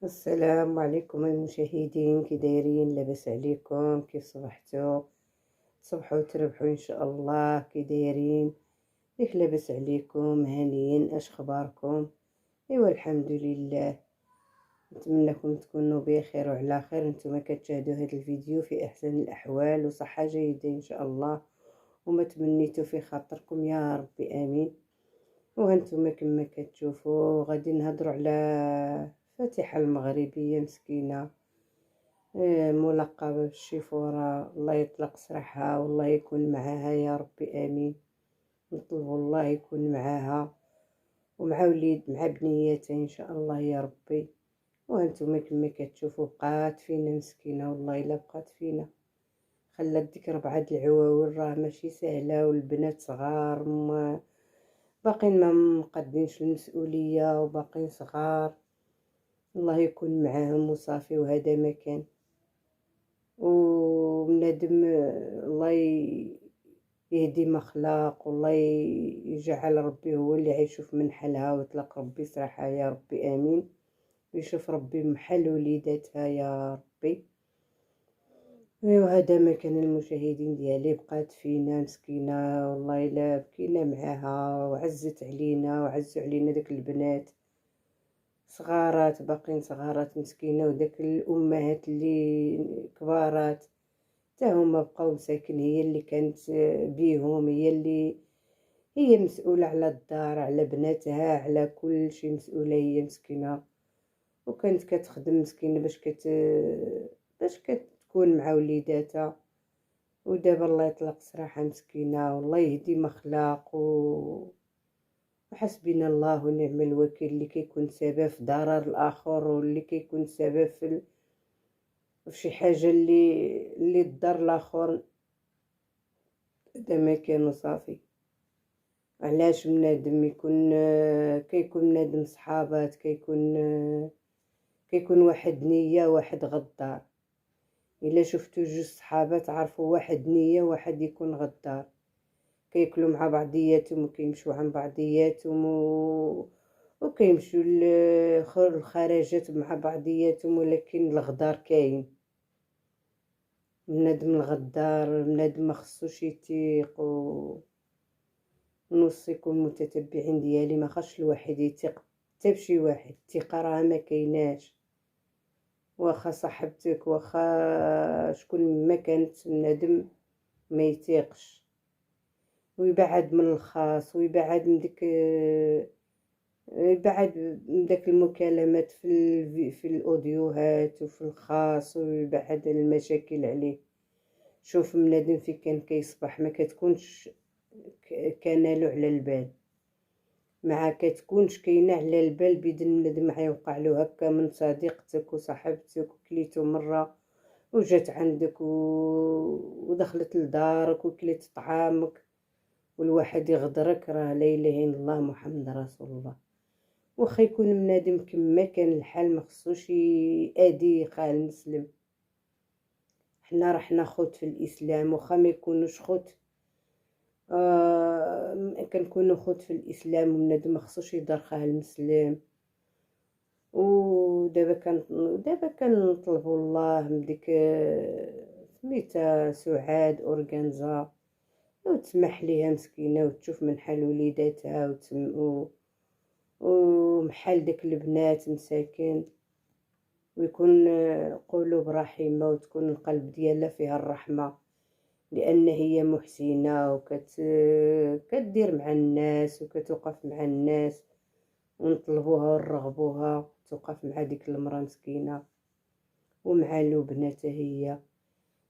السلام عليكم المشاهدين، كي دايرين؟ لاباس عليكم؟ كيف صبحتوا؟ تصبحوا وتربحوا ان شاء الله. كي دايرين؟ ياك لاباس عليكم؟ هانيين؟ اش اخباركم؟ ايوا الحمد لله. نتمنىكم تكونوا بخير وعلى خير. نتوما كتشاهدوا هذا الفيديو في احسن الاحوال وصحه جيده ان شاء الله، وما تمنيتوا في خاطركم يا ربي امين. وهانتوما كما كتشوفوا غادي نهضروا على فاتحة المغربية مسكينة، ملقبة بالشيفورة. الله يطلق سراحها والله يكون معاها يا ربي آمين. نطلب الله يكون معاها ومع وليد مع بنياتها إن شاء الله يا ربي. وهانتوما كما كتشوفوا بقات فينا مسكينة، والله إلا بقات فينا. خلات ديك 4 العواول راه ماشي سهلة، والبنات صغار باقين ما مقدينش المسؤولية وباقين صغار. الله يكون معاهم وصافي، وهذا ما كان. وبنادم الله يهدي ما خلق، والله يجعل ربي هو اللي عيشوف من حالها ويطلق ربي سراحها يا ربي امين. ويشوف ربي محل وليداتها يا ربي. ايوا هذا ما كان المشاهدين ديالي. بقات فينا مسكينه، والله الا بكينا معاها وعزت علينا وعزوا علينا داك البنات صغارات، باقين صغارات مسكينه، وداك الامهات اللي كبارات حتى هما بقاو مساكن. هي اللي كانت بيهم، هي مسؤولة على الدار، على بناتها، على كل شيء مسؤولة هي مسكينة. وكانت كتخدم مسكينة باش كتكون مع وليداتها. ودابا الله يطلق سراحها مسكينة، والله يهدي ما خلاق وحسبنا الله ونعم الوكيل. اللي كيكون سبب في ضرر الآخر، واللي كيكون سبب في شي حاجة اللي تضر الآخر، هذا ما كان صافي. علاش بنادم يكون كيكون بنادم صحابات، كيكون واحد نية واحد غدار. الا شفتوا جوج صحابات عرفوا واحد نية واحد يكون غدار. كياكلوا مع بعضياتهم وكيمشوا عن بعضياتهم وكيمشوا الخرجات مع بعضياتهم، ولكن الغدار كاين. بنادم الغدار بنادم ما خصوش يتيق. ونوصيكم المتتبعين ديالي ما خاصش الواحد يثق حتى بشي واحد. الثقه راه ما كايناش. واخا صاحبتك، واخا شكون ما كانت، بنادم ما يتيقش، ويبعد من الخاص، ويبعد من ديك يبعد من داك المكالمات في الاوديوهات وفي الخاص، ويبعد المشاكل عليه. شوف بنادم فين كان كيصبح ما كتكونش كان له على البال، مع كتكونش كاينه على البال بيد بنادم غيوقع له هكا من صديقتك وصاحبتك وكليتو مره وجات عندك ودخلت لدارك وكليت طعامك، والواحد يغدرك. راه لا اله الا الله محمد رسول الله. واخا يكون بنادم كما كان الحال ما خصوش يأذي خال المسلم. حنا رحنا خوت في الاسلام، واخا ما يكونوش خوت كنكونوا خوت في الاسلام، وبنادم ما خصوش يضر خاه المسلم. ودابا كنطلبوا الله من ديك سميتها سعاد اورغانزا، وتسمح ليها مسكينه وتشوف من حال وليداتها ومحال داك البنات مساكن، ويكون قلوب رحيمه، وتكون القلب ديالها فيها الرحمه، لان هي محسنه كدير مع الناس وكتوقف مع الناس. ونطلبوها ونرغبوها توقف مع ديك المراه مسكينه ومع لبنى. هي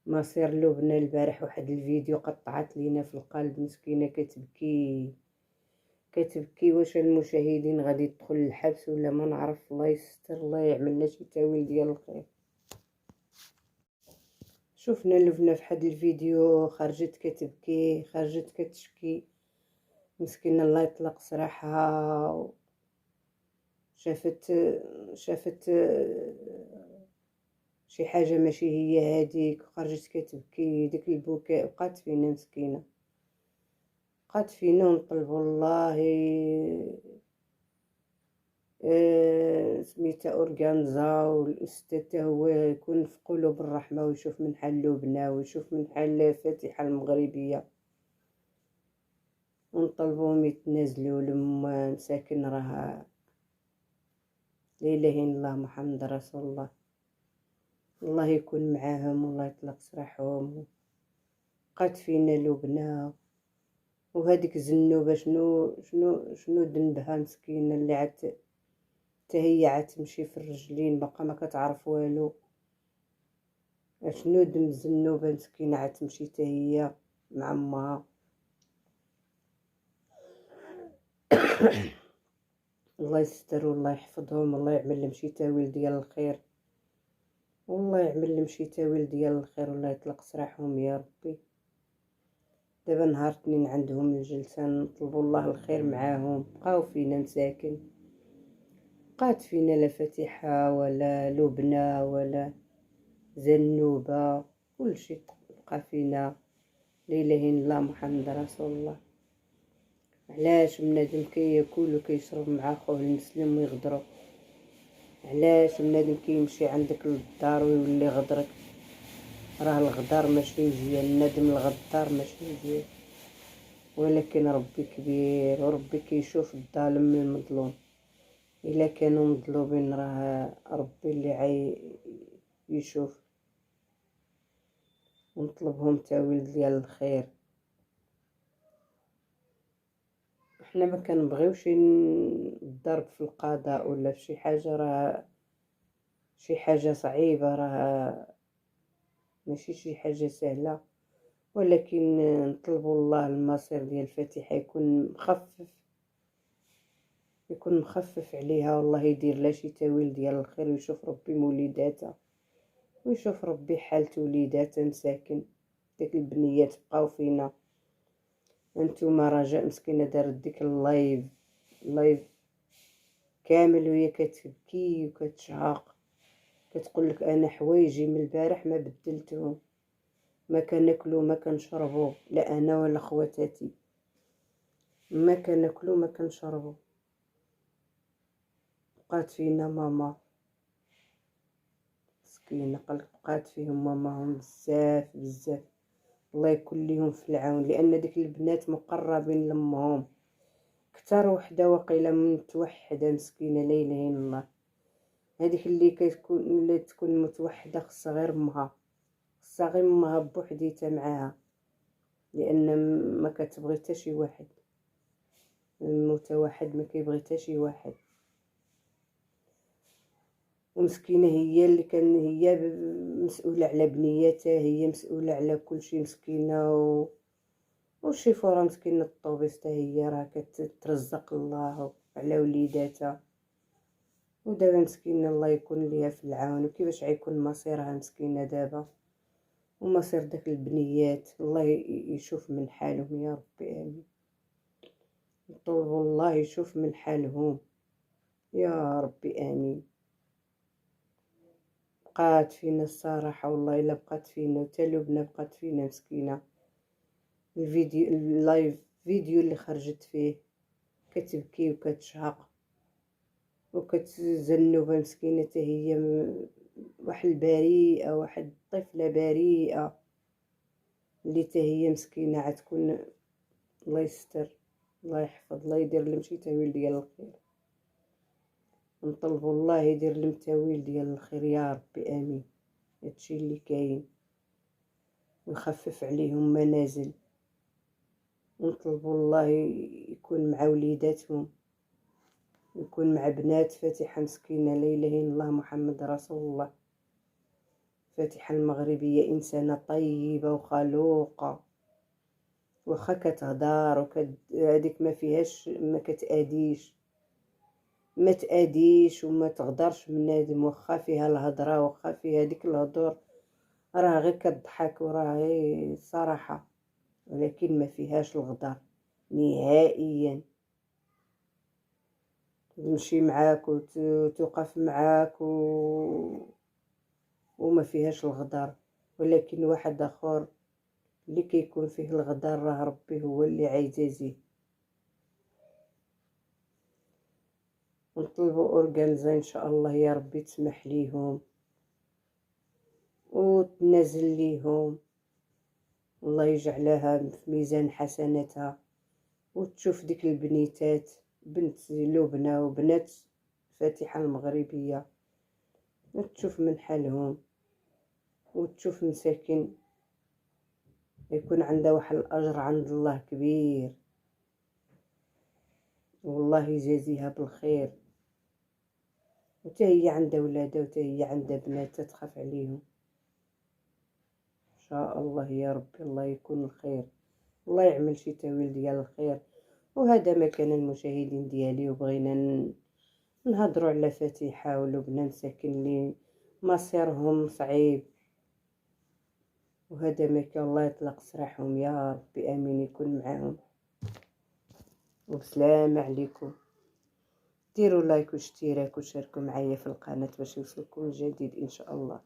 مصير لبنى البارح واحد الفيديو قطعت لينا في القلب مسكينه، كتبكي. واش المشاهدين غادي يدخل الحبس ولا ما نعرف؟ الله يستر، الله يعمل لنا شي تاويل ديال الخير. شفنا لبنى في هاد الفيديو خرجت كتبكي، خرجت كتشكي مسكينه. الله يطلق سراحها. شافت شي حاجه ماشي هي هذيك، خرجت كتبكي. ديك البكاء بقات فينا مسكينه، بقات فينا. ونطلبوا الله سميتها أورغانزا، والأستاذ تا هو يكون في قلوب الرحمة ويشوف من حال لبنى ويشوف من حال فاتحة المغربية، ونطلبوهم يتنازلوا المساكن، راه لا إله إلا الله محمد رسول الله. الله يكون معاهم والله يطلق سراحهم. بقات فينا لبنى، وهذيك الزنوبة شنو ذنبها مسكينة اللي عاد حتى هي عاد تمشي في الرجلين باقا ما كتعرف والو. شنو ذنب الزنوبة مسكينة عاد تمشي حتى هي مع امها. الله يستر والله يحفظهم، والله يعمل لهم شي تاويل ديال الخير، والله يعمل لهم شي تاويل ديال الخير، والله يطلق سراحهم يا ربي. دابا نهار اثنين عندهم الجلسة، نطلبوا الله الخير معاهم. بقاو فينا مساكن، بقات فينا لا فاتحة ولا لبنى ولا زنوبة، كلشي بقى فينا. لا اله الا الله محمد رسول الله. علاش بنادم كياكل وكيشرب مع خوه المسلم ويغدرو؟ علاش بنادم كيمشي عندك للدار ويولي غدرك؟ راه الغدار ماشي مزيان، الندم الغدار ماشي مزيان، ولكن ربي كبير وربي كيشوف الظالم من المظلوم. الا كانوا مظلومين راه ربي اللي يشوف. ونطلبهم تاويل ديال الخير. احنا ما كنبغيوش الضرب في القضاء ولا في شي حاجه، راه شي حاجه صعيبه، راه ماشي شي حاجه سهله، ولكن نطلبوا الله المصير ديال الفاتحه يكون مخفف عليها، والله يدير لها شي تاويل ديال الخير، ويشوف ربي موليداتها، ويشوف ربي حالة وليداتها مساكن. داك البنيات بقاو فينا. انتوما رجاء مسكينه دارت ديك اللايف كامل وهي كتبكي وكتشهق، كتقول لك انا حوايجي من البارح ما بدلتهم، ما كناكلو ما كنشربو، لا انا ولا خواتاتي ما كناكلو ما كنشربو. بقات فينا ماما مسكينه، بقات فيهم ماماهم بزاف بزاف. الله يكون ليهم في العون، لان ديك البنات مقربين لامهم كتر وحده وقيله من متوحده مسكينه. لا اله الا الله. هذيك اللي تكون متوحده خصها غير امها، خصها غير امها بوحديتها معاها، لان ما كتبغي حتى شي واحد. المتوحد ما كيبغي حتى شي واحد. ومسكينه هي اللي هي مسؤوله على بنياتها، هي مسؤوله على كل شيء مسكينه. والشيفوره مسكينه الطوبيس حتى هي راه كترزق الله على وليداتها. ودابا مسكينه الله يكون ليها في العون. وكيفاش غيكون مصيرها مسكينه دابا ومصير داك البنيات؟ الله يشوف من حالهم يا ربي امين. نطلبوا الله يشوف من حالهم يا ربي امين. بقات فينا الصراحه والله الا بقات فينا، وتا لبنى بقات فينا مسكينه. اللايف فيديو اللي خرجت فيه كتبكي وكتشهق وكتزنب مسكينه، حتى هي واحد البريئه، واحد الطفله بريئه اللي حتى هي مسكينه عاد تكون. الله يستر، الله يحفظ، الله يدير لهم شي تاويل ديال الخير. نطلبوا الله يدير لهم تاويل ديال الخير يا ربي امين. هادشي اللي كاين، ويخفف عليهم منازل. ونطلبوا الله يكون مع وليداتهم، يكون مع بنات فاتحة مسكينة. لا إله إلا الله محمد رسول الله. فاتحة المغربية إنسانة طيبة وخلوقة، واخا كتهدر هاديك ما فيهاش، ما كتأديش، ما تأديش وما تغدرش بنادم، واخا فيها الهضرة واخا فيها ديك الهضور، راه غير كتضحك وراه غير صراحة، ولكن ما فيهاش الغدر نهائيا. تمشي معاك وتوقف معاك وما فيهاش الغدر. ولكن واحد اخر اللي كيكون فيه الغدر راه ربي هو اللي عايجازيه. ونطلبوا أورغانزا إن شاء الله يا ربي تسمح ليهم وتنازل ليهم، الله يجعلها في ميزان حسناتها، وتشوف ديك البنيتات، بنت لبنى وبنات فاتحة المغربية، وتشوف من حالهم، وتشوف مساكن يكون عندها واحد الأجر عند الله كبير، والله يجازيها بالخير. وتا هي عندها ولادها وتا هي عندها بنات تخاف عليهم. ان شاء الله يا ربي الله يكون الخير، الله يعمل شي تاويل ديال الخير. وهذا ما كان المشاهدين ديالي، وبغينا نهضروا على فاتحة ولبنى مساكن اللي مصيرهم صعيب، وهذا ما كان، الله يطلق سراحهم يا ربي امين، يكون معاهم. وبسلامة عليكم، ديروا لايك واشتراك وشاركوا معايا في القناة باش يوصلكم الجديد ان شاء الله.